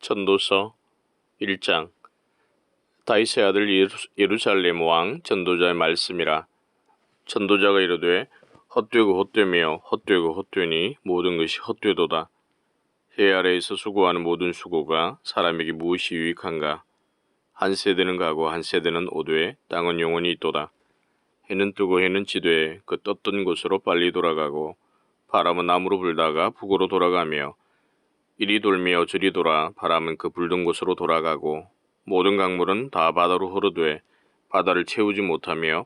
전도서 1장. 다윗의 아들 예루살렘 왕 전도자의 말씀이라. 전도자가 이르되 헛되고 헛되며 헛되고 헛되니 모든 것이 헛되도다. 해 아래에서 수고하는 모든 수고가 사람에게 무엇이 유익한가. 한 세대는 가고 한 세대는 오되 땅은 영원히 있도다. 해는 뜨고 해는 지되 그 떴던 곳으로 빨리 돌아가고 바람은 남으로 불다가 북으로 돌아가며 이리 돌며 저리 돌아 바람은 그 불던 곳으로 돌아가고 모든 강물은 다 바다로 흐르되 바다를 채우지 못하며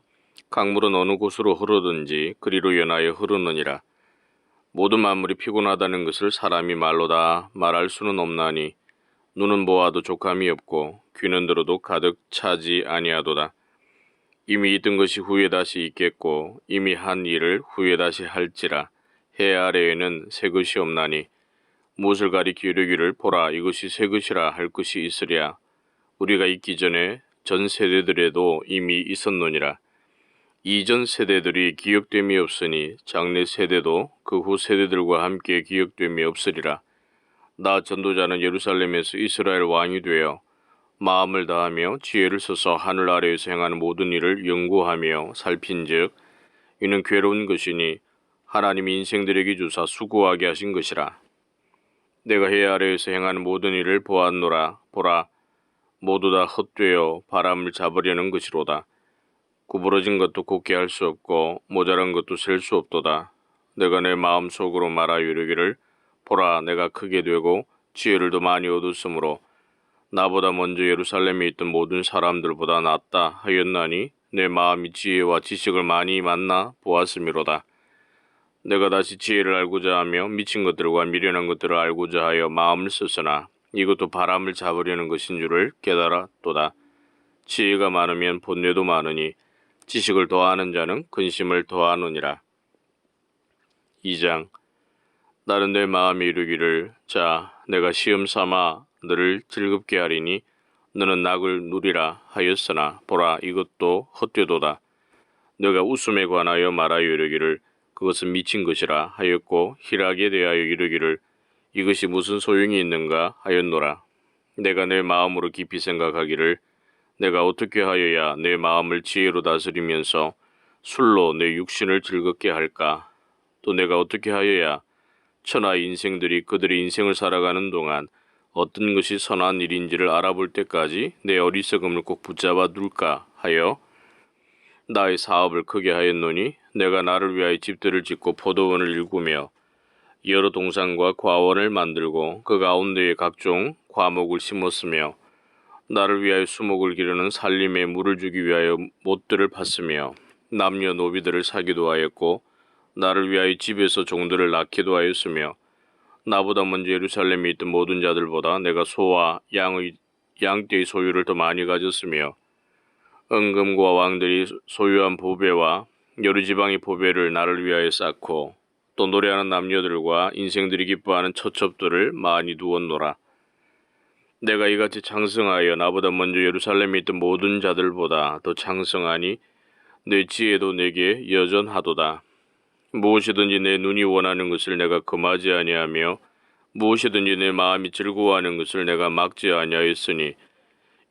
강물은 어느 곳으로 흐르든지 그리로 연하여 흐르느니라. 모든 만물이 피곤하다는 것을 사람이 말로 다 말할 수는 없나니 눈은 보아도 족함이 없고 귀는 들어도 가득 차지 아니하도다. 이미 있던 것이 후에 다시 있겠고 이미 한 일을 후에 다시 할지라. 해 아래에는 새 것이 없나니 무엇을 가리켜 이르기를 보라 이것이 새 것이라 할 것이 있으랴. 우리가 있기 전에 전 세대들에도 이미 있었느니라. 이전 세대들이 기억됨이 없으니 장래 세대도 그 후 세대들과 함께 기억됨이 없으리라. 나 전도자는 예루살렘에서 이스라엘 왕이 되어 마음을 다하며 지혜를 써서 하늘 아래에서 행하는 모든 일을 연구하며 살핀즉 이는 괴로운 것이니 하나님이 인생들에게 주사 수고하게 하신 것이라. 내가 해 아래에서 행하는 모든 일을 보았노라. 보라 모두 다 헛되어 바람을 잡으려는 것이로다. 구부러진 것도 곱게 할 수 없고 모자란 것도 셀 수 없도다. 내가 내 마음속으로 말하여 이르기를 보라 내가 크게 되고 지혜를 더 많이 얻었으므로 나보다 먼저 예루살렘에 있던 모든 사람들보다 낫다 하였나니 내 마음이 지혜와 지식을 많이 만나 보았음이로다. 내가 다시 지혜를 알고자 하며 미친 것들과 미련한 것들을 알고자 하여 마음을 썼으나 이것도 바람을 잡으려는 것인 줄을 깨달았도다. 지혜가 많으면 본뇌도 많으니 지식을 더하는 자는 근심을 더하느니라. 2장. 나는 내 마음이 이르기를 자 내가 시험 삼아 너를 즐겁게 하리니 너는 낙을 누리라 하였으나 보라 이것도 헛되도다. 내가 웃음에 관하여 말하여 이르기를 그것은 미친 것이라 하였고 희락에 대하여 이르기를 이것이 무슨 소용이 있는가 하였노라. 내가 내 마음으로 깊이 생각하기를 내가 어떻게 하여야 내 마음을 지혜로 다스리면서 술로 내 육신을 즐겁게 할까. 또 내가 어떻게 하여야 천하 인생들이 그들의 인생을 살아가는 동안 어떤 것이 선한 일인지를 알아볼 때까지 내 어리석음을 꼭 붙잡아 둘까 하여 나의 사업을 크게 하였노니 내가 나를 위하여 집들을 짓고 포도원을 일구며 여러 동산과 과원을 만들고 그 가운데에 각종 과목을 심었으며 나를 위하여 수목을 기르는 살림에 물을 주기 위하여 못들을 팠으며 남녀노비들을 사기도 하였고 나를 위하여 집에서 종들을 낳기도 하였으며 나보다 먼저 예루살렘에 있던 모든 자들보다 내가 소와 양떼의 소유를 더 많이 가졌으며 은금과 왕들이 소유한 보배와 여러 지방의 보배를 나를 위하여 쌓고 또 노래하는 남녀들과 인생들이 기뻐하는 처첩들을 많이 두었노라. 내가 이같이 창성하여 나보다 먼저 예루살렘에 있던 모든 자들보다 더 창성하니 내 지혜도 내게 여전하도다. 무엇이든지 내 눈이 원하는 것을 내가 금하지 아니하며 무엇이든지 내 마음이 즐거워하는 것을 내가 막지 아니하였으니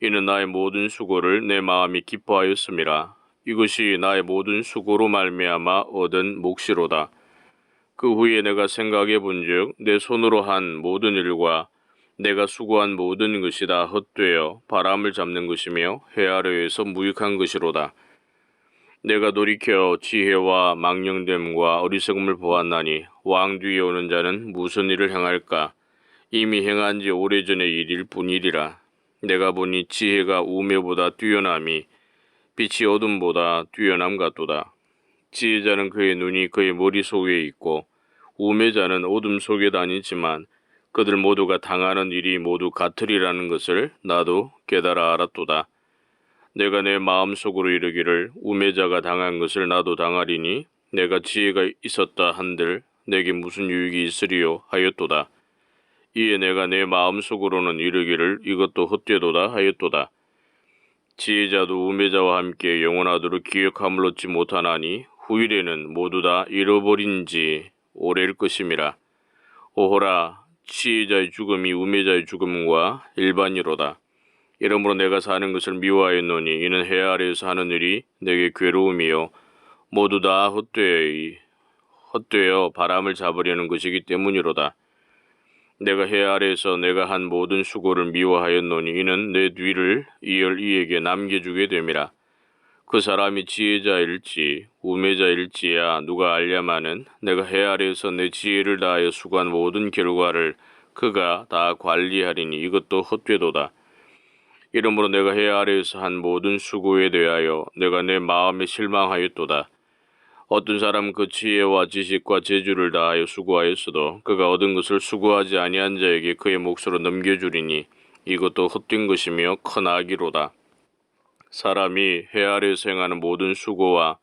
이는 나의 모든 수고를 내 마음이 기뻐하였음이라. 이것이 나의 모든 수고로 말미암아 얻은 몫이로다. 그 후에 내가 생각해 본즉 내 손으로 한 모든 일과 내가 수고한 모든 것이 다 헛되어 바람을 잡는 것이며 해 아래에서 무익한 것이로다. 내가 돌이켜 지혜와 망령됨과 어리석음을 보았나니 왕 뒤에 오는 자는 무슨 일을 행할까? 이미 행한 지 오래전의 일일 뿐이리라. 내가 보니 지혜가 우매보다 뛰어남이 빛이 어둠보다 뛰어남 같도다. 지혜자는 그의 눈이 그의 머릿속에 있고 우매자는 어둠 속에 다니지만 그들 모두가 당하는 일이 모두 같으리라는 것을 나도 깨달아 알았도다. 내가 내 마음속으로 이르기를 우매자가 당한 것을 나도 당하리니 내가 지혜가 있었다 한들 내게 무슨 유익이 있으리요 하였도다. 이에 내가 내 마음속으로는 이르기를 이것도 헛되도다 하였도다. 지혜자도 우매자와 함께 영원하도록 기억함을 얻지 못하나니 후일에는 모두 다 잃어버린 지 오래일 것임이라. 오호라 지혜자의 죽음이 우매자의 죽음과 일반이로다. 이러므로 내가 사는 것을 미워하였노니 이는 해 아래에서 하는 일이 내게 괴로움이요 모두 다 헛되어 바람을 잡으려는 것이기 때문이로다. 내가 해 아래에서 내가 한 모든 수고를 미워하였노니 이는 내 뒤를 이을 이에게 남겨주게 됨이라. 그 사람이 지혜자일지 우매자일지야 누가 알랴마는 내가 해 아래에서 내 지혜를 다하여 수고한 모든 결과를 그가 다 관리하리니 이것도 헛되도다. 이러므로 내가 해 아래에서 한 모든 수고에 대하여 내가 내 마음에 실망하였도다. 어떤 사람은 그 지혜와 지식과 재주를 다하여 수고하였어도 그가 얻은 것을 수고하지 아니한 자에게 그의 몫으로 넘겨주리니 이것도 헛된 것이며 큰 악이로다. 사람이 해 아래에서 행하는 모든 수고와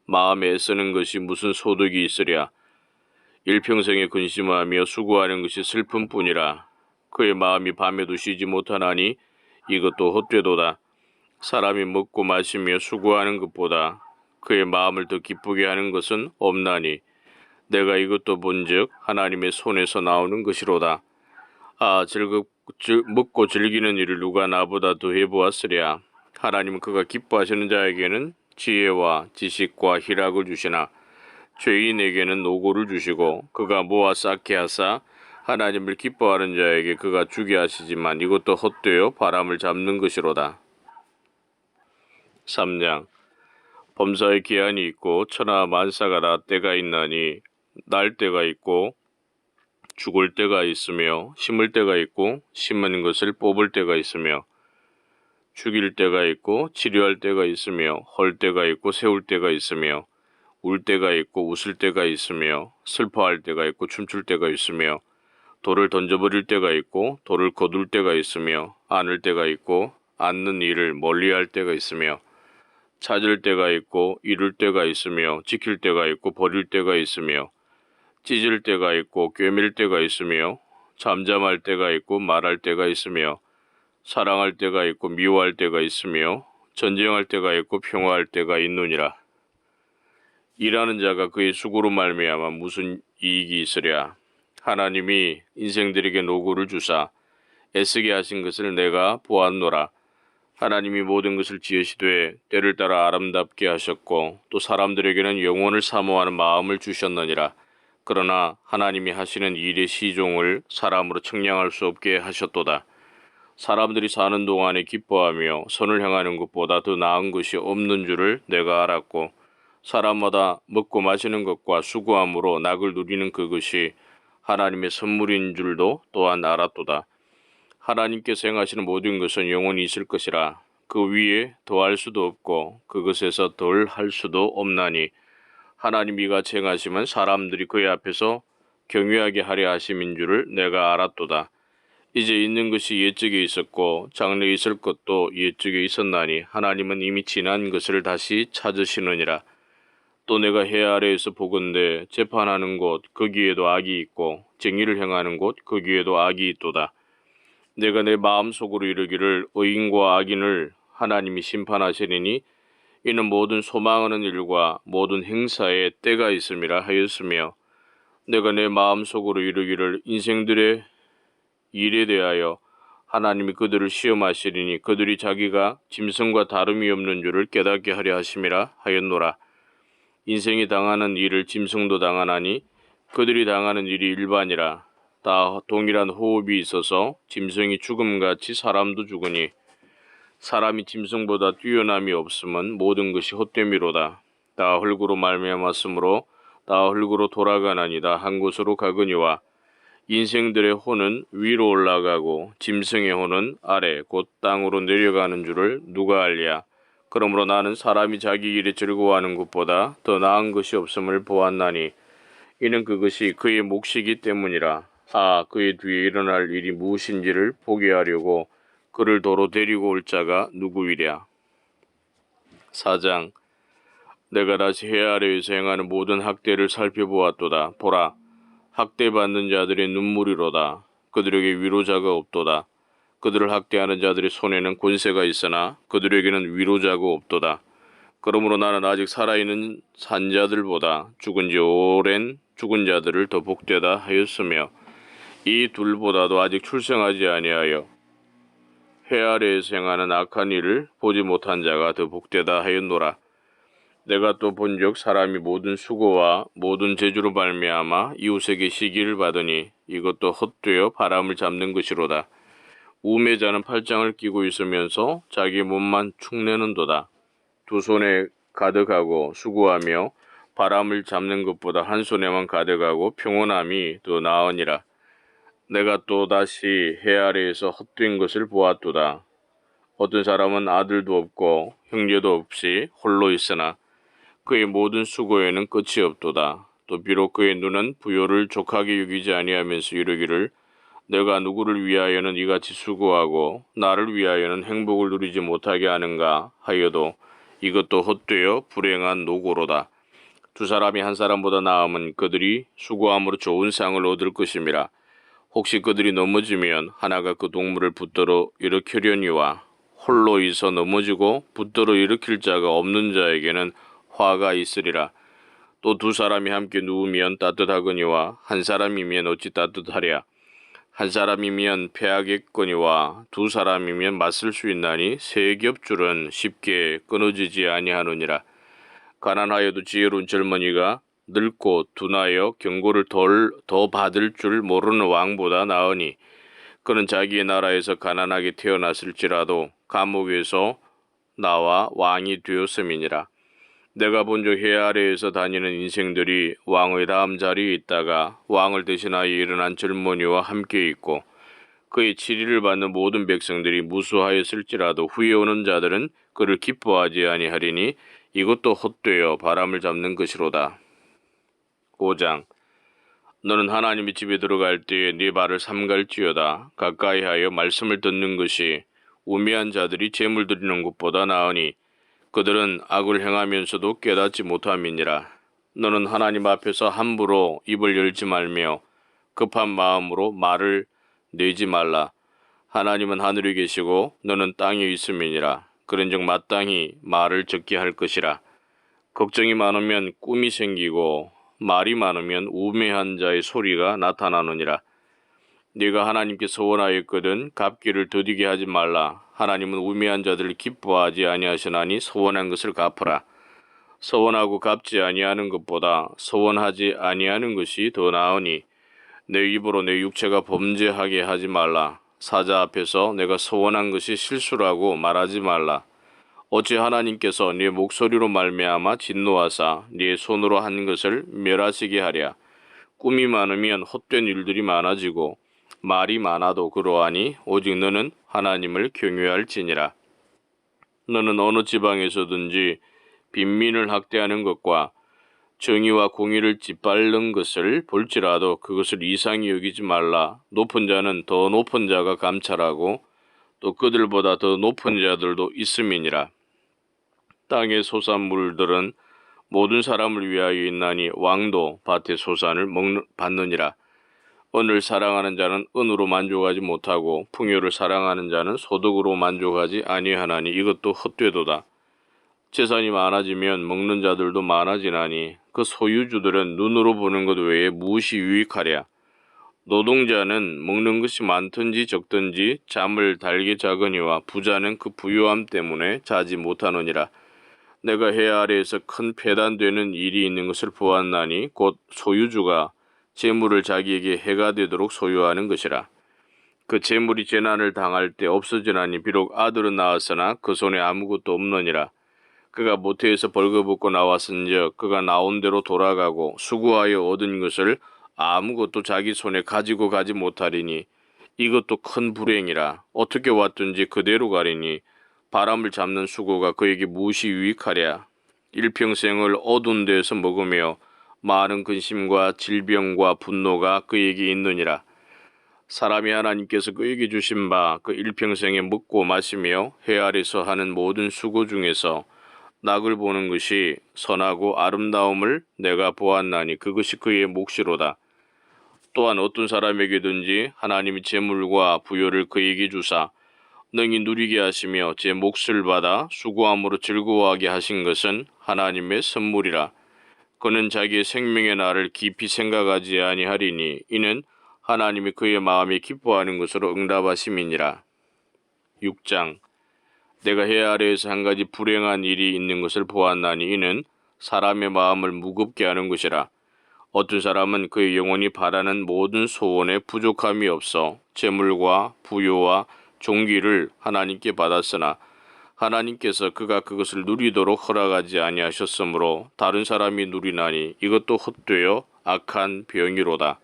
마음에 애쓰는 것이 무슨 소득이 있으랴. 일평생에 근심하며 수고하는 것이 슬픔뿐이라. 그의 마음이 밤에도 쉬지 못하나니 이것도 헛되도다. 사람이 먹고 마시며 수고하는 것보다 그의 마음을 더 기쁘게 하는 것은 없나니 내가 이것도 본즉 하나님의 손에서 나오는 것이로다. 먹고 즐기는 일을 누가 나보다 더 해보았으랴. 하나님은 그가 기뻐하시는 자에게는 지혜와 지식과 희락을 주시나 죄인에게는 노고를 주시고 그가 모아 쌓게 하사 하나님을 기뻐하는 자에게 그가 주게 하시지만 이것도 헛되어 바람을 잡는 것이로다. 3장 범사의 기한이 있고 천하 만사가 다 때가 있나니 날 때가 있고 죽을 때가 있으며 심을 때가 있고 심은 것을 뽑을 때가 있으며 죽일 때가 있고 치료할 때가 있으며 헐 때가 있고 세울 때가 있으며 울 때가 있고 웃을 때가 있으며 슬퍼할 때가 있고 춤출 때가 있으며 돌을 던져버릴 때가 있고 돌을 거둘 때가 있으며 안을 때가 있고 안는 일을 멀리할 때가 있으며 찾을 때가 있고 이룰 때가 있으며 지킬 때가 있고 버릴 때가 있으며 찢을 때가 있고 꿰맬 때가 있으며 잠잠할 때가 있고 말할 때가 있으며 사랑할 때가 있고 미워할 때가 있으며 전쟁할 때가 있고 평화할 때가 있느니라. 일하는 자가 그의 수고로 말미암아 무슨 이익이 있으랴. 하나님이 인생들에게 노고를 주사 애쓰게 하신 것을 내가 보았노라. 하나님이 모든 것을 지으시되 때를 따라 아름답게 하셨고 또 사람들에게는 영원을 사모하는 마음을 주셨느니라. 그러나 하나님이 하시는 일의 시종을 사람으로 측량할 수 없게 하셨도다. 사람들이 사는 동안에 기뻐하며 선을 행하는 것보다 더 나은 것이 없는 줄을 내가 알았고 사람마다 먹고 마시는 것과 수고함으로 낙을 누리는 그것이 하나님의 선물인 줄도 또한 알았도다. 하나님께서 행하시는 모든 것은 영원히 있을 것이라. 그 위에 더할 수도 없고 그것에서 덜 할 수도 없나니 하나님이 이같이 행하시면 사람들이 그의 앞에서 경외하게 하려 하심인 줄을 내가 알았도다. 이제 있는 것이 옛적에 있었고 장래에 있을 것도 옛적에 있었나니 하나님은 이미 지난 것을 다시 찾으시느니라. 또 내가 해 아래에서 보건대 재판하는 곳 거기에도 악이 있고 정의를 행하는 곳 거기에도 악이 있도다. 내가 내 마음속으로 이르기를 의인과 악인을 하나님이 심판하시리니 이는 모든 소망하는 일과 모든 행사에 때가 있음이라 하였으며 내가 내 마음속으로 이르기를 인생들의 일에 대하여 하나님이 그들을 시험하시리니 그들이 자기가 짐승과 다름이 없는 줄을 깨닫게 하려 하심이라 하였노라. 인생이 당하는 일을 짐승도 당하나니 그들이 당하는 일이 일반이라. 다 동일한 호흡이 있어서 짐승이 죽음같이 사람도 죽으니 사람이 짐승보다 뛰어남이 없으면 모든 것이 헛됨이로다. 다 흙으로 말미암았으므로 다 흙으로 돌아가나니다 한 곳으로 가거니와 인생들의 혼은 위로 올라가고 짐승의 혼은 아래 곧 땅으로 내려가는 줄을 누가 알랴. 그러므로 나는 사람이 자기 일에 즐거워하는 것보다 더 나은 것이 없음을 보았나니 이는 그것이 그의 몫이기 때문이라. 그의 뒤에 일어날 일이 무엇인지를 보게 하려고 그를 도로 데리고 올 자가 누구이랴. 4장 내가 다시 해 아래에서 행하는 모든 학대를 살펴보았도다. 보라, 학대받는 자들의 눈물이로다. 그들에게 위로자가 없도다. 그들을 학대하는 자들의 손에는 권세가 있으나 그들에게는 위로자가 없도다. 그러므로 나는 아직 살아있는 산자들보다 죽은 지 오랜 죽은 자들을 더 복되다 하였으며 이 둘보다도 아직 출생하지 아니하여 해 아래에서 행하는 악한 일을 보지 못한 자가 더 복되다 하였노라. 내가 또 본즉 사람이 모든 수고와 모든 재주로 말미암아 이웃에게 시기를 받으니 이것도 헛되어 바람을 잡는 것이로다. 우매자는 팔짱을 끼고 있으면서 자기 몸만 축내는도다. 두 손에 가득하고 수고하며 바람을 잡는 것보다 한 손에만 가득하고 평온함이 더 나으니라. 내가 또 다시 해 아래에서 헛된 것을 보았도다. 어떤 사람은 아들도 없고 형제도 없이 홀로 있으나 그의 모든 수고에는 끝이 없도다. 또 비록 그의 눈은 부요를 족하게 여기지 아니하면서 이르기를 내가 누구를 위하여는 이같이 수고하고 나를 위하여는 행복을 누리지 못하게 하는가 하여도 이것도 헛되어 불행한 노고로다. 두 사람이 한 사람보다 나음은 그들이 수고함으로 좋은 상을 얻을 것임이라. 혹시 그들이 넘어지면 하나가 그 동물을 붙들어 일으키려니와 홀로 있어 넘어지고 붙들어 일으킬 자가 없는 자에게는 화가 있으리라. 또 두 사람이 함께 누우면 따뜻하거니와 한 사람이면 어찌 따뜻하랴. 한 사람이면 패하겠거니와 두 사람이면 맞설 수 있나니 세 겹줄은 쉽게 끊어지지 아니하느니라. 가난하여도 지혜로운 젊은이가 늙고 둔하여 경고를 더 받을 줄 모르는 왕보다 나으니 그는 자기의 나라에서 가난하게 태어났을지라도 감옥에서 나와 왕이 되었음이니라. 내가 본즉 해 아래에서 다니는 인생들이 왕의 다음 자리에 있다가 왕을 대신하여 일어난 젊은이와 함께 있고 그의 치리를 받는 모든 백성들이 무수하였을지라도 후에 오는 자들은 그를 기뻐하지 아니하리니 이것도 헛되어 바람을 잡는 것이로다. 5장. 너는 하나님의 집에 들어갈 때에 네 발을 삼갈지어다. 가까이하여 말씀을 듣는 것이 우매한 자들이 재물 드리는 것보다 나으니 그들은 악을 행하면서도 깨닫지 못함이니라. 너는 하나님 앞에서 함부로 입을 열지 말며 급한 마음으로 말을 내지 말라. 하나님은 하늘에 계시고 너는 땅에 있음이니라. 그런즉 마땅히 말을 적게 할 것이라. 걱정이 많으면 꿈이 생기고 말이 많으면 우매한 자의 소리가 나타나느니라. 네가 하나님께 서원하였거든 갚기를 더디게 하지 말라. 하나님은 우매한 자들을 기뻐하지 아니하시나니 서원한 것을 갚으라. 서원하고 갚지 아니하는 것보다 서원하지 아니하는 것이 더 나으니 내 입으로 내 육체가 범죄하게 하지 말라. 사자 앞에서 내가 서원한 것이 실수라고 말하지 말라. 어찌 하나님께서 네 목소리로 말미암아 진노하사 네 손으로 한 것을 멸하시게 하랴. 꿈이 많으면 헛된 일들이 많아지고 말이 많아도 그러하니 오직 너는 하나님을 경외할지니라. 너는 어느 지방에서든지 빈민을 학대하는 것과 정의와 공의를 짓밟는 것을 볼지라도 그것을 이상히 여기지 말라. 높은 자는 더 높은 자가 감찰하고 또 그들보다 더 높은 자들도 있음이니라. 땅의 소산물들은 모든 사람을 위하여 있나니 왕도 밭의 소산을 받느니라. 은을 사랑하는 자는 은으로 만족하지 못하고 풍요를 사랑하는 자는 소득으로 만족하지 아니하나니 이것도 헛되도다. 재산이 많아지면 먹는 자들도 많아지나니 그 소유주들은 눈으로 보는 것 외에 무엇이 유익하랴. 노동자는 먹는 것이 많든지 적든지 잠을 달게 자거니와 부자는 그 부유함 때문에 자지 못하느니라. 내가 해 아래에서 큰 폐단되는 일이 있는 것을 보았나니 곧 소유주가 재물을 자기에게 해가 되도록 소유하는 것이라. 그 재물이 재난을 당할 때 없어지나니 비록 아들은 낳았으나 그 손에 아무것도 없느니라. 그가 모태에서 벌거벗고 나왔은즉 그가 나온 대로 돌아가고 수고하여 얻은 것을 아무것도 자기 손에 가지고 가지 못하리니 이것도 큰 불행이라. 어떻게 왔든지 그대로 가리니 바람을 잡는 수고가 그에게 무엇이 유익하랴. 일평생을 어두운 데서 먹으며 많은 근심과 질병과 분노가 그에게 있느니라. 사람이 하나님께서 그에게 주신 바 그 일평생에 먹고 마시며 해 아래서 하는 모든 수고 중에서 낙을 보는 것이 선하고 아름다움을 내가 보았나니 그것이 그의 몫이로다. 또한 어떤 사람에게든지 하나님이 재물과 부요를 그에게 주사 능히 누리게 하시며 제 몫을 받아 수고함으로 즐거워하게 하신 것은 하나님의 선물이라. 그는 자기의 생명의 날을 깊이 생각하지 아니하리니 이는 하나님이 그의 마음에 기뻐하는 것으로 응답하심이니라. 6장. 내가 해 아래에서 한 가지 불행한 일이 있는 것을 보았나니 이는 사람의 마음을 무겁게 하는 것이라. 어떤 사람은 그의 영혼이 바라는 모든 소원에 부족함이 없어 재물과 부요와 종기를 하나님께 받았으나 하나님께서 그가 그것을 누리도록 허락하지 아니하셨으므로 다른 사람이 누리나니 이것도 헛되어 악한 병이로다.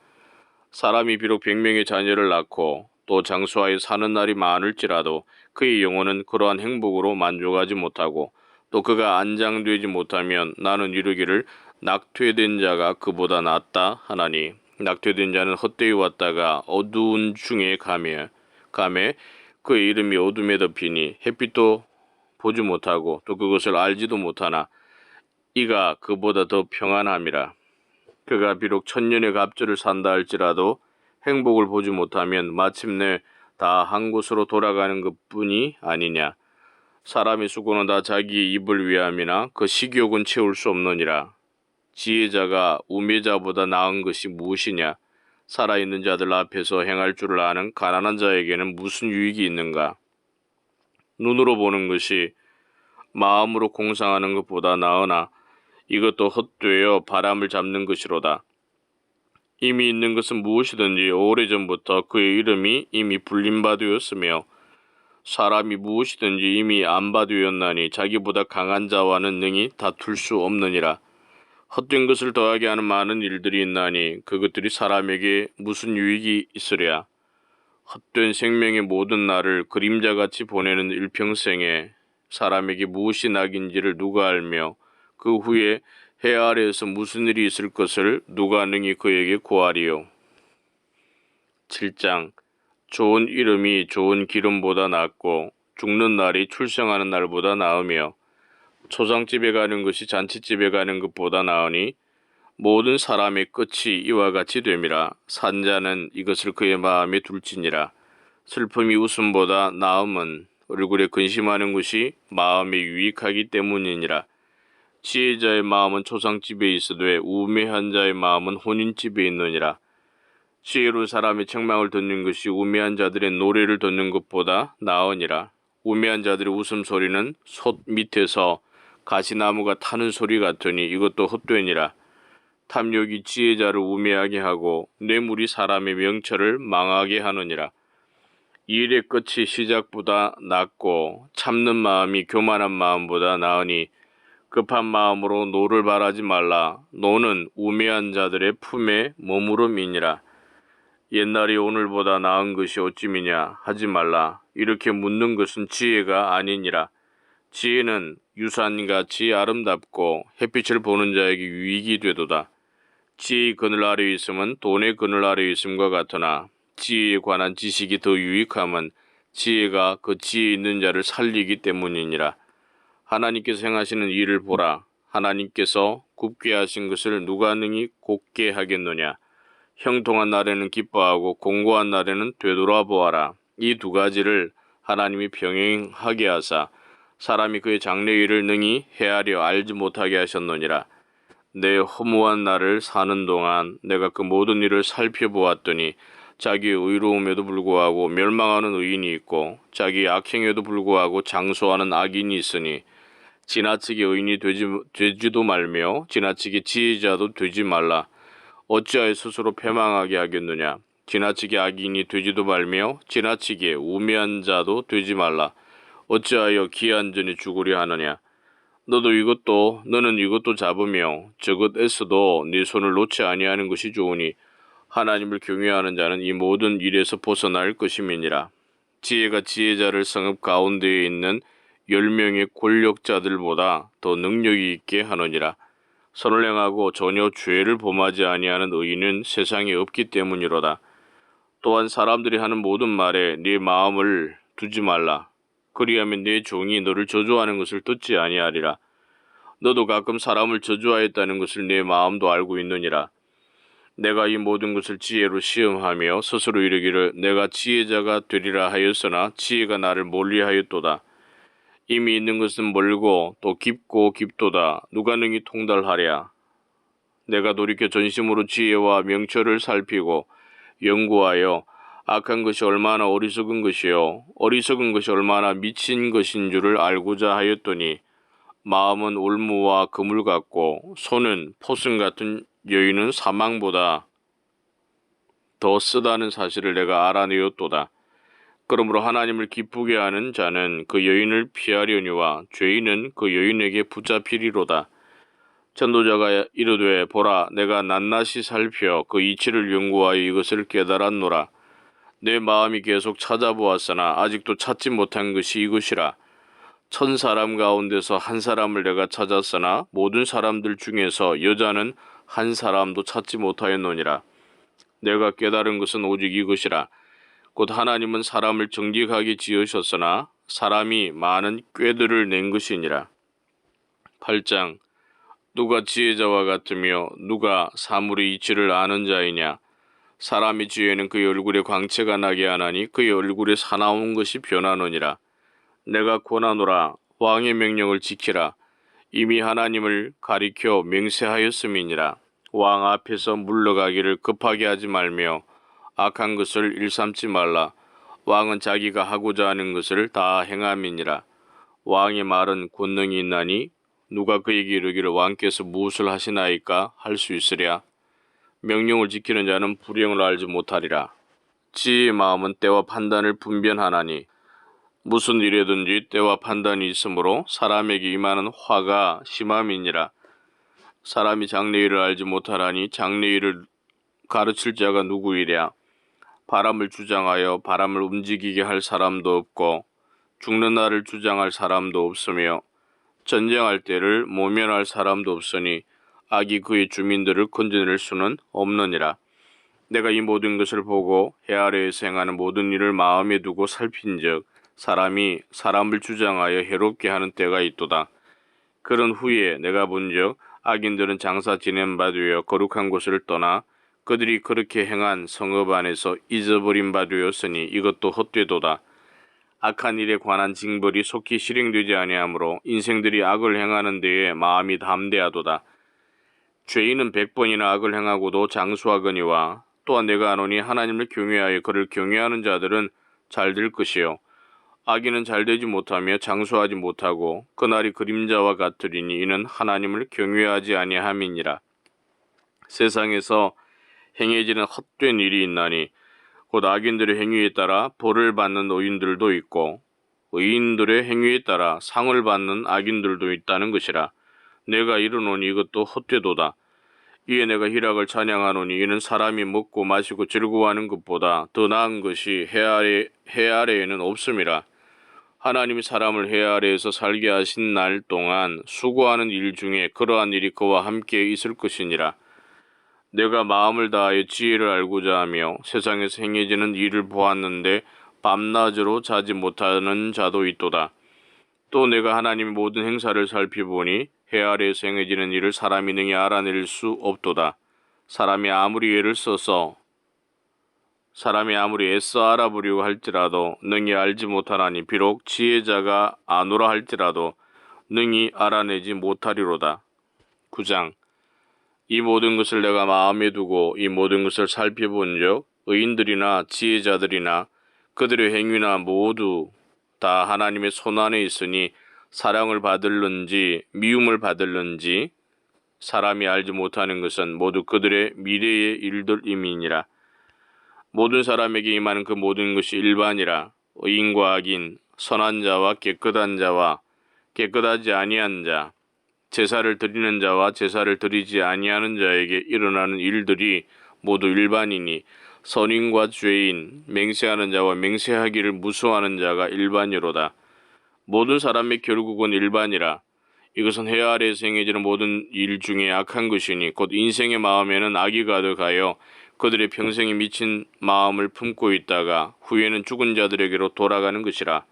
사람이 비록 100명의 자녀를 낳고 또 장수하여 사는 날이 많을지라도 그의 영혼은 그러한 행복으로 만족하지 못하고 또 그가 안장되지 못하면 나는 이르기를 낙퇴된 자가 그보다 낫다 하나니 낙퇴된 자는 헛되이 왔다가 어두운 중에 가매 그의 이름이 어둠에 덮이니 햇빛도 보지 못하고 또 그것을 알지도 못하나 이가 그보다 더 평안함이라. 그가 비록 1000년의 갑절을 산다 할지라도 행복을 보지 못하면 마침내 다 한 곳으로 돌아가는 것뿐이 아니냐. 사람의 수고는 다 자기 입을 위함이나 그 식욕은 채울 수 없느니라. 지혜자가 우매자보다 나은 것이 무엇이냐. 살아있는 자들 앞에서 행할 줄을 아는 가난한 자에게는 무슨 유익이 있는가. 눈으로 보는 것이 마음으로 공상하는 것보다 나으나 이것도 헛되어 바람을 잡는 것이로다. 이미 있는 것은 무엇이든지 오래전부터 그의 이름이 이미 불린 바 되었으며 사람이 무엇이든지 이미 안 바 되었나니 자기보다 강한 자와는 능히 다툴 수 없느니라. 헛된 것을 더하게 하는 많은 일들이 있나니 그것들이 사람에게 무슨 유익이 있으랴. 헛된 생명의 모든 날을 그림자같이 보내는 일평생에 사람에게 무엇이 낙인지를 누가 알며 그 후에 해 아래에서 무슨 일이 있을 것을 누가 능히 그에게 고하리요. 7장. 좋은 이름이 좋은 기름보다 낫고 죽는 날이 출생하는 날보다 나으며 초상집에 가는 것이 잔치집에 가는 것보다 나으니 모든 사람의 끝이 이와 같이 됨이라. 산자는 이것을 그의 마음에 둘지니라. 슬픔이 웃음보다 나음은 얼굴에 근심하는 것이 마음에 유익하기 때문이니라. 지혜자의 마음은 초상집에 있으되 우매한 자의 마음은 혼인집에 있느니라. 지혜로운 사람의 책망을 듣는 것이 우매한 자들의 노래를 듣는 것보다 나으니라. 우매한 자들의 웃음소리는 솥 밑에서 가시나무가 타는 소리 같으니 이것도 헛되니라. 탐욕이 지혜자를 우매하게 하고 뇌물이 사람의 명철을 망하게 하느니라. 일의 끝이 시작보다 낫고 참는 마음이 교만한 마음보다 나으니 급한 마음으로 노를 바라지 말라. 노는 우매한 자들의 품에 머무름이니라. 옛날이 오늘보다 나은 것이 어찌미냐 하지 말라. 이렇게 묻는 것은 지혜가 아니니라. 지혜는 유산같이 아름답고 햇빛을 보는 자에게 유익이 되도다. 지혜의 그늘 아래 있음은 돈의 그늘 아래 있음과 같으나 지혜에 관한 지식이 더 유익함은 지혜가 그 지혜 있는 자를 살리기 때문이니라. 하나님께서 행하시는 일을 보라. 하나님께서 굽게 하신 것을 누가 능히 곧게 하겠느냐. 형통한 날에는 기뻐하고 공고한 날에는 되돌아보아라. 이 두 가지를 하나님이 병행하게 하사 사람이 그의 장래일을 능히 헤아려 알지 못하게 하셨느니라. 내 허무한 날을 사는 동안 내가 그 모든 일을 살펴보았더니 자기의 의로움에도 불구하고 멸망하는 의인이 있고 자기의 악행에도 불구하고 장수하는 악인이 있으니 지나치게 의인이 되지도 말며 지나치게 지혜자도 되지 말라. 어찌하여 스스로 패망하게 하겠느냐. 지나치게 악인이 되지도 말며 지나치게 우매한 자도 되지 말라. 어찌하여 기한 전에 죽으려 하느냐. 너는 이것도 잡으며 저것 애써도 네 손을 놓지 아니하는 것이 좋으니 하나님을 경외하는 자는 이 모든 일에서 벗어날 것임이니라. 지혜가 지혜자를 성읍 가운데에 있는 10명의 권력자들보다 더 능력이 있게 하느니라. 선을 행하고 전혀 죄를 범하지 아니하는 의인은 세상에 없기 때문이로다. 또한 사람들이 하는 모든 말에 네 마음을 두지 말라. 그리하면 네 종이 너를 저주하는 것을 듣지 아니하리라. 너도 가끔 사람을 저주하였다는 것을 네 마음도 알고 있느니라. 내가 이 모든 것을 지혜로 시험하며 스스로 이르기를 내가 지혜자가 되리라 하였으나 지혜가 나를 멀리하였도다. 이미 있는 것은 멀고 또 깊고 깊도다. 누가 능히 통달하랴. 내가 돌이켜 전심으로 지혜와 명철을 살피고 연구하여 악한 것이 얼마나 어리석은 것이요 어리석은 것이 얼마나 미친 것인 줄을 알고자 하였더니 마음은 올무와 그물 같고 손은 포승 같은 여인은 사망보다 더 쓰다는 사실을 내가 알아내었도다. 그러므로 하나님을 기쁘게 하는 자는 그 여인을 피하려니와 죄인은 그 여인에게 붙잡히리로다. 전도자가 이르되 보라 내가 낱낱이 살펴 그 이치를 연구하여 이것을 깨달았노라. 내 마음이 계속 찾아보았으나 아직도 찾지 못한 것이 이것이라. 천 사람 가운데서 한 사람을 내가 찾았으나 모든 사람들 중에서 여자는 한 사람도 찾지 못하였노니라. 내가 깨달은 것은 오직 이것이라. 곧 하나님은 사람을 정직하게 지으셨으나 사람이 많은 꾀들을 낸 것이니라. 8장 누가 지혜자와 같으며 누가 사물의 이치를 아는 자이냐. 사람의 지혜는 그의 얼굴에 광채가 나게 하나니 그의 얼굴에 사나운 것이 변하느니라. 내가 권하노라 왕의 명령을 지키라. 이미 하나님을 가리켜 맹세하였음이니라. 왕 앞에서 물러가기를 급하게 하지 말며 악한 것을 일삼지 말라. 왕은 자기가 하고자 하는 것을 다 행함이니라. 왕의 말은 권능이 있나니 누가 그에게 이르기를 왕께서 무엇을 하시나이까 할 수 있으랴. 명령을 지키는 자는 불행을 알지 못하리라. 지혜의 마음은 때와 판단을 분별하나니 무슨 일에든지 때와 판단이 있으므로 사람에게 임하는 화가 심함이니라. 사람이 장래일을 알지 못하라니 장래일을 가르칠 자가 누구이랴. 바람을 주장하여 바람을 움직이게 할 사람도 없고 죽는 날을 주장할 사람도 없으며 전쟁할 때를 모면할 사람도 없으니 악이 그의 주민들을 건져낼 수는 없느니라. 내가 이 모든 것을 보고 해 아래에서 행하는 모든 일을 마음에 두고 살핀즉 사람이 사람을 주장하여 해롭게 하는 때가 있도다. 그런 후에 내가 본즉 악인들은 장사 지낸 바 되어 거룩한 곳을 떠나 그들이 그렇게 행한 성읍 안에서 잊어버린 바 되었으니 이것도 헛되도다. 악한 일에 관한 징벌이 속히 실행되지 아니하므로 인생들이 악을 행하는 데에 마음이 담대하도다. 죄인은 100번이나 악을 행하고도 장수하거니와 또한 내가 아노니 하나님을 경외하여 그를 경외하는 자들은 잘 될 것이요 악인은 잘되지 못하며 장수하지 못하고 그날이 그림자와 같으리니 이는 하나님을 경외하지 아니함이니라. 세상에서 행해지는 헛된 일이 있나니 곧 악인들의 행위에 따라 벌을 받는 의인들도 있고 의인들의 행위에 따라 상을 받는 악인들도 있다는 것이라. 내가 이르노니 이것도 헛되도다. 이에 내가 희락을 찬양하노니 이는 사람이 먹고 마시고 즐거워하는 것보다 더 나은 것이 해 아래에는 없음이라. 하나님이 사람을 해 아래에서 살게 하신 날 동안 수고하는 일 중에 그러한 일이 그와 함께 있을 것이니라. 내가 마음을 다하여 지혜를 알고자 하며 세상에서 행해지는 일을 보았는데 밤낮으로 자지 못하는 자도 있도다. 또 내가 하나님의 모든 행사를 살펴보니 해 아래에서 행해지는 일을 사람이 능히 알아낼 수 없도다. 사람이 아무리 애써 알아보려고 할지라도 능히 알지 못하나니 비록 지혜자가 아노라 할지라도 능히 알아내지 못하리로다. 9장 이 모든 것을 내가 마음에 두고 이 모든 것을 살펴본즉 의인들이나 지혜자들이나 그들의 행위나 모두 다 하나님의 손안에 있으니 사랑을 받을는지 미움을 받을는지 사람이 알지 못하는 것은 모두 그들의 미래의 일들임이니라. 모든 사람에게 임하는 그 모든 것이 일반이라. 의인과 악인, 선한 자와 깨끗한 자와 깨끗하지 아니한 자, 제사를 드리는 자와 제사를 드리지 아니하는 자에게 일어나는 일들이 모두 일반이니 선인과 죄인, 맹세하는 자와 맹세하기를 무수하는 자가 일반이로다. 모든 사람의 결국은 일반이라. 이것은 해 아래에서 행해지는 모든 일 중에 악한 것이니 곧 인생의 마음에는 악이 가득하여 그들의 평생에 미친 마음을 품고 있다가 후에는 죽은 자들에게로 돌아가는 것이라.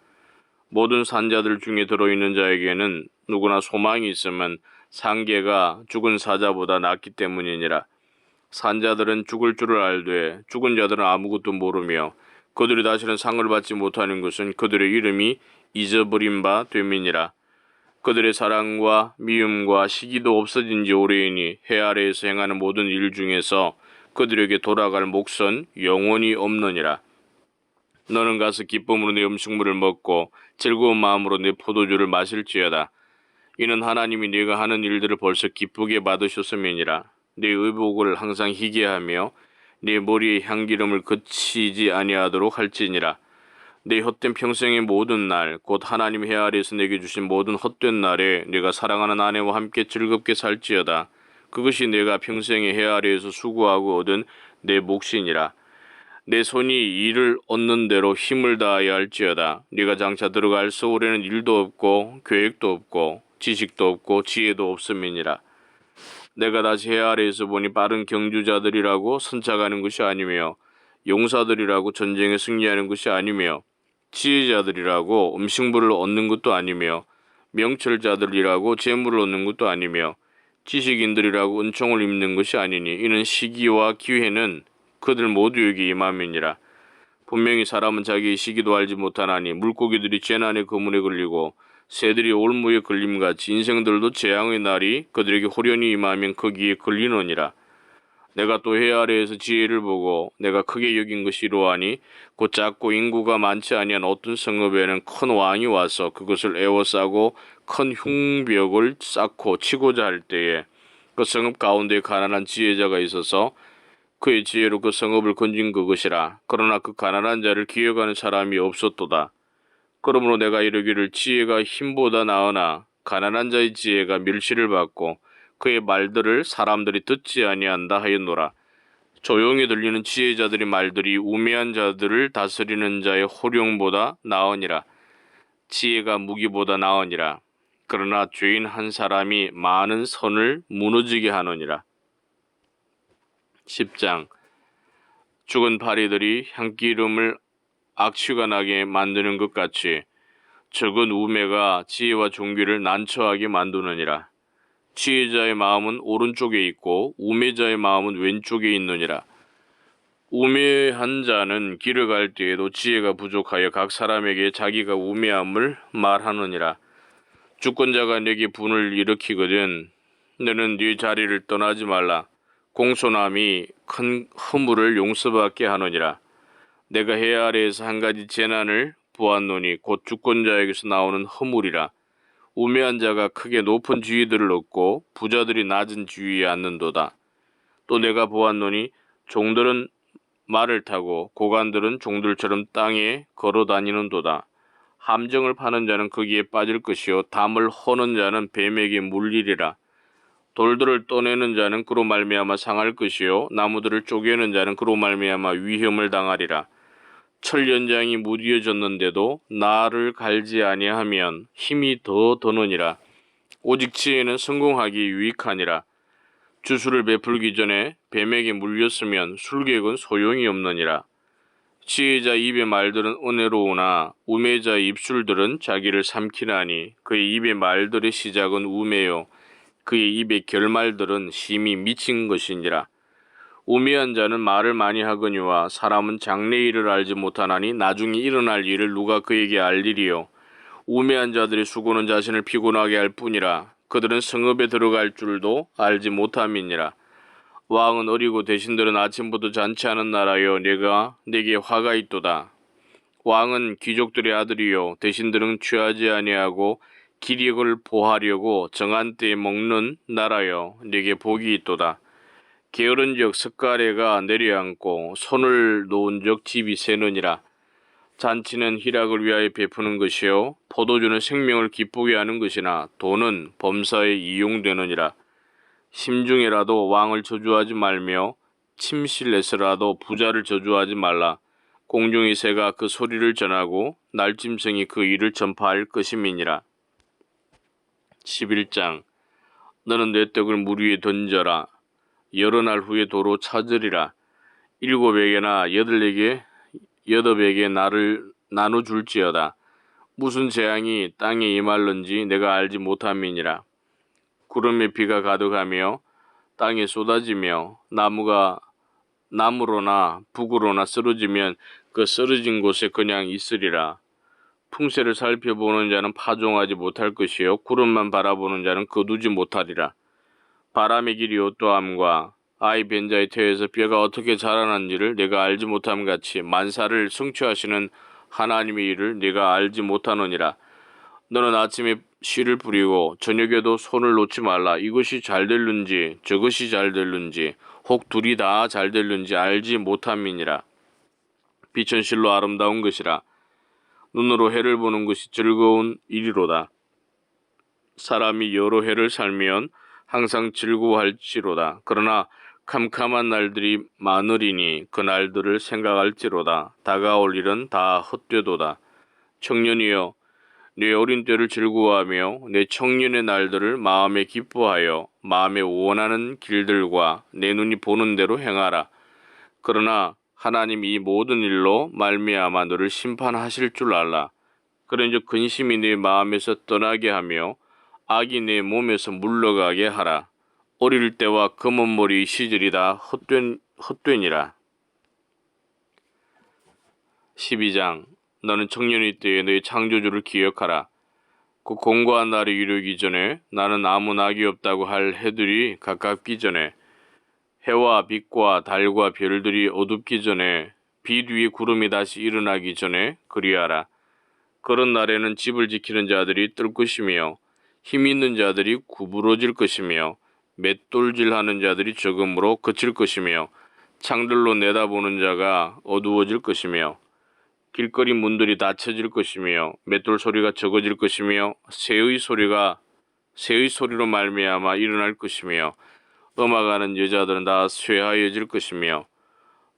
모든 산자들 중에 들어있는 자에게는 누구나 소망이 있으면 상계가 죽은 사자보다 낫기 때문이니라. 산자들은 죽을 줄을 알되 죽은 자들은 아무것도 모르며 그들이 다시는 상을 받지 못하는 것은 그들의 이름이 잊어버린 바 됨이니라. 그들의 사랑과 미움과 시기도 없어진 지 오래이니 해 아래에서 행하는 모든 일 중에서 그들에게 돌아갈 몫은 영원히 없느니라. 너는 가서 기쁨으로 내 음식물을 먹고 즐거운 마음으로 내 포도주를 마실지어다. 이는 하나님이 네가 하는 일들을 벌써 기쁘게 받으셨음이니라. 네 의복을 항상 희게 하며 네 머리에 향기름을 그치지 아니하도록 할지니라. 내 헛된 평생의 모든 날, 곧 하나님 해 아래에서 내게 주신 모든 헛된 날에 내가 사랑하는 아내와 함께 즐겁게 살지어다. 그것이 내가 평생의 해 아래에서 수고하고 얻은 내 몫이니라. 내 손이 일을 얻는 대로 힘을 다하여 할지어다. 네가 장차 들어갈 서울에는 일도 없고 계획도 없고 지식도 없고 지혜도 없음이니라. 내가 다시 해 아래에서 보니 빠른 경주자들이라고 선착하는 것이 아니며 용사들이라고 전쟁에 승리하는 것이 아니며 지혜자들이라고 음식물을 얻는 것도 아니며 명철자들이라고 재물을 얻는 것도 아니며 지식인들이라고 은총을 입는 것이 아니니 이는 시기와 기회는 그들 모두에게 임함이니라. 분명히 사람은 자기의 시기도 알지 못하나니 물고기들이 재난의 그물에 걸리고 새들이 올무에 걸림같이 인생들도 재앙의 날이 그들에게 호련히 임하면 거기에 걸리느니라. 내가 또 해 아래에서 지혜를 보고 내가 크게 여긴 것이 이러하니 곧 작고 인구가 많지 아니한 어떤 성읍에는 큰 왕이 와서 그것을 에워싸고 큰 흉벽을 쌓고 치고자 할 때에 그 성읍 가운데 가난한 지혜자가 있어서 그의 지혜로 그 성읍을 건진 그것이라. 그러나 그 가난한 자를 기억하는 사람이 없었도다. 그러므로 내가 이르기를 지혜가 힘보다 나으나 가난한 자의 지혜가 멸시를 받고 그의 말들을 사람들이 듣지 아니한다 하였노라. 조용히 들리는 지혜자들의 말들이 우매한 자들을 다스리는 자의 호령보다 나으니라. 지혜가 무기보다 나으니라. 그러나 죄인 한 사람이 많은 선을 무너지게 하느니라. 10장. 죽은 파리들이 향기름을 악취가 나게 만드는 것 같이 적은 우매가 지혜와 존귀를 난처하게 만드느니라. 지혜자의 마음은 오른쪽에 있고 우매자의 마음은 왼쪽에 있느니라. 우매한 자는 길을 갈 때에도 지혜가 부족하여 각 사람에게 자기가 우매함을 말하느니라. 주권자가 내게 분을 일으키거든 너는 네 자리를 떠나지 말라. 공손함이 큰 허물을 용서받게 하느니라. 내가 해 아래에서 한 가지 재난을 보았노니 곧 주권자에게서 나오는 허물이라. 우매한 자가 크게 높은 지위들을 얻고 부자들이 낮은 지위에 앉는도다. 또 내가 보았노니 종들은 말을 타고 고관들은 종들처럼 땅에 걸어 다니는도다. 함정을 파는 자는 거기에 빠질 것이요 담을 허는 자는 뱀에게 물리리라. 돌들을 떠내는 자는 그로 말미암아 상할 것이요 나무들을 쪼개는 자는 그로 말미암아 위험을 당하리라. 철 연장이 무디어졌는데도 나를 갈지 아니하면 힘이 더 드느니라. 오직 지혜는 성공하기 유익하니라. 주술을 베풀기 전에 뱀에게 물렸으면 술객은 소용이 없느니라. 지혜자 입의 말들은 은혜로우나 우매자의 입술들은 자기를 삼키나니 그의 입의 말들의 시작은 우매요 그의 입의 결말들은 심히 미친 것이니라. 우매한 자는 말을 많이 하거니와 사람은 장래 일을 알지 못하나니 나중에 일어날 일을 누가 그에게 알리리요. 우매한 자들의 수고는 자신을 피곤하게 할 뿐이라. 그들은 성읍에 들어갈 줄도 알지 못함이니라. 왕은 어리고 대신들은 아침부터 잔치하는 나라여 내게 화가 있도다. 왕은 귀족들의 아들이요 대신들은 취하지 아니하고 기력을 보하려고 정한 때에 먹는 나라여 내게 복이 있도다. 게으른 적 석가래가 내려앉고 손을 놓은 적 집이 새느니라. 잔치는 희락을 위하여 베푸는 것이요 포도주는 생명을 기쁘게 하는 것이나 돈은 범사에 이용되느니라. 심중에라도 왕을 저주하지 말며 침실에서라도 부자를 저주하지 말라. 공중의 새가 그 소리를 전하고 날짐승이 그 일을 전파할 것임이니라. 11장. 너는 내 떡을 물 위에 던져라. 여러 날 후에 도로 찾으리라. 7에게나 8에게 나를 나눠줄지어다. 무슨 재앙이 땅에 임할는지 내가 알지 못함이니라. 구름에 비가 가득하며 땅에 쏟아지며 나무가 나무로나 북으로나 쓰러지면 그 쓰러진 곳에 그냥 있으리라. 풍세를 살펴보는 자는 파종하지 못할 것이요 구름만 바라보는 자는 거두지 못하리라. 바람의 길이 어떠함과 아이 벤자의 태에서 뼈가 어떻게 자라난지를 내가 알지 못함 같이 만사를 성취하시는 하나님의 일을 내가 알지 못하느니라. 너는 아침에 씨를 뿌리고 저녁에도 손을 놓지 말라. 이것이 잘 될는지 저것이 잘 될는지 혹 둘이 다 잘 될는지 알지 못함이니라. 빛은 실로 아름다운 것이라. 눈으로 해를 보는 것이 즐거운 일이로다. 사람이 여러 해를 살면 항상 즐거워할지로다. 그러나 캄캄한 날들이 많으리니 그 날들을 생각할지로다. 다가올 일은 다 헛되도다. 청년이여, 내 어린 때를 즐거워하며 내 청년의 날들을 마음에 기뻐하여 마음에 원하는 길들과 내 눈이 보는 대로 행하라. 그러나 하나님 이 모든 일로 말미암아 너를 심판하실 줄 알라. 그런즉 근심이 네 마음에서 떠나게 하며 악이 내 몸에서 물러가게 하라. 어릴 때와 검은 머리 시절이 다 헛되니라. 12장. 너는 청년의 때에 너의 창조주를 기억하라. 그 공고한 날이 이르기 전에 나는 아무 낙이 없다고 할 해들이 가깝기 전에 해와 빛과 달과 별들이 어둡기 전에 빛 위에 구름이 다시 일어나기 전에 그리하라. 그런 날에는 집을 지키는 자들이 뜰 것이며 힘 있는 자들이 구부러질 것이며 맷돌질하는 자들이 적음으로 그칠 것이며 창들로 내다보는 자가 어두워질 것이며 길거리 문들이 닫혀질 것이며 맷돌 소리가 적어질 것이며 새의 소리로 말미암아 일어날 것이며 음악하는 여자들은 다 쇠하여질 것이며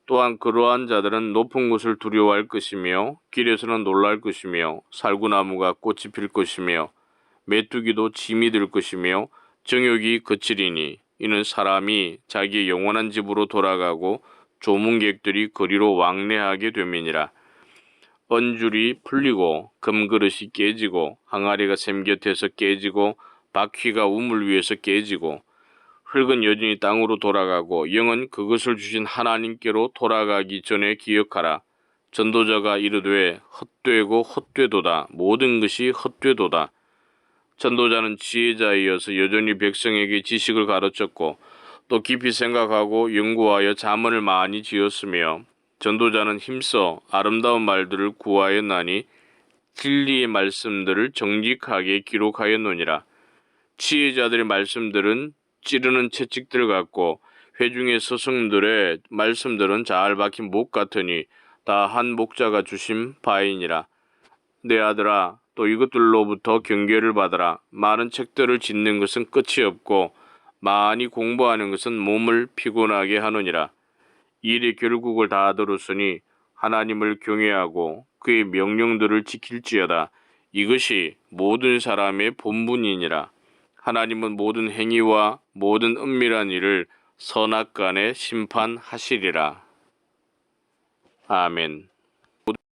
또한 그러한 자들은 높은 곳을 두려워할 것이며 길에서는 놀랄 것이며 살구나무가 꽃이 필 것이며 메뚜기도 짐이 될 것이며 정욕이 그치리니 이는 사람이 자기의 영원한 집으로 돌아가고 조문객들이 거리로 왕래하게 됨이니라. 언줄이 풀리고 금그릇이 깨지고 항아리가 샘 곁에서 깨지고 바퀴가 우물 위에서 깨지고 흙은 여전히 땅으로 돌아가고 영은 그것을 주신 하나님께로 돌아가기 전에 기억하라. 전도자가 이르되 헛되고 헛되도다. 모든 것이 헛되도다. 전도자는 지혜자이어서 여전히 백성에게 지식을 가르쳤고 또 깊이 생각하고 연구하여 자문을 많이 지었으며 전도자는 힘써 아름다운 말들을 구하였나니 진리의 말씀들을 정직하게 기록하였노니라. 지혜자들의 말씀들은 찌르는 채찍들 같고 회중의 스승들의 말씀들은 잘 박힌 목 같으니 다 한 목자가 주신 바이니라. 내 아들아, 또 이것들로부터 경계를 받아라. 많은 책들을 짓는 것은 끝이 없고 많이 공부하는 것은 몸을 피곤하게 하느니라. 일의 결국을 다 들었으니 하나님을 경외하고 그의 명령들을 지킬지어다. 이것이 모든 사람의 본분이니라. 하나님은 모든 행위와 모든 은밀한 일을 선악간에 심판하시리라. 아멘.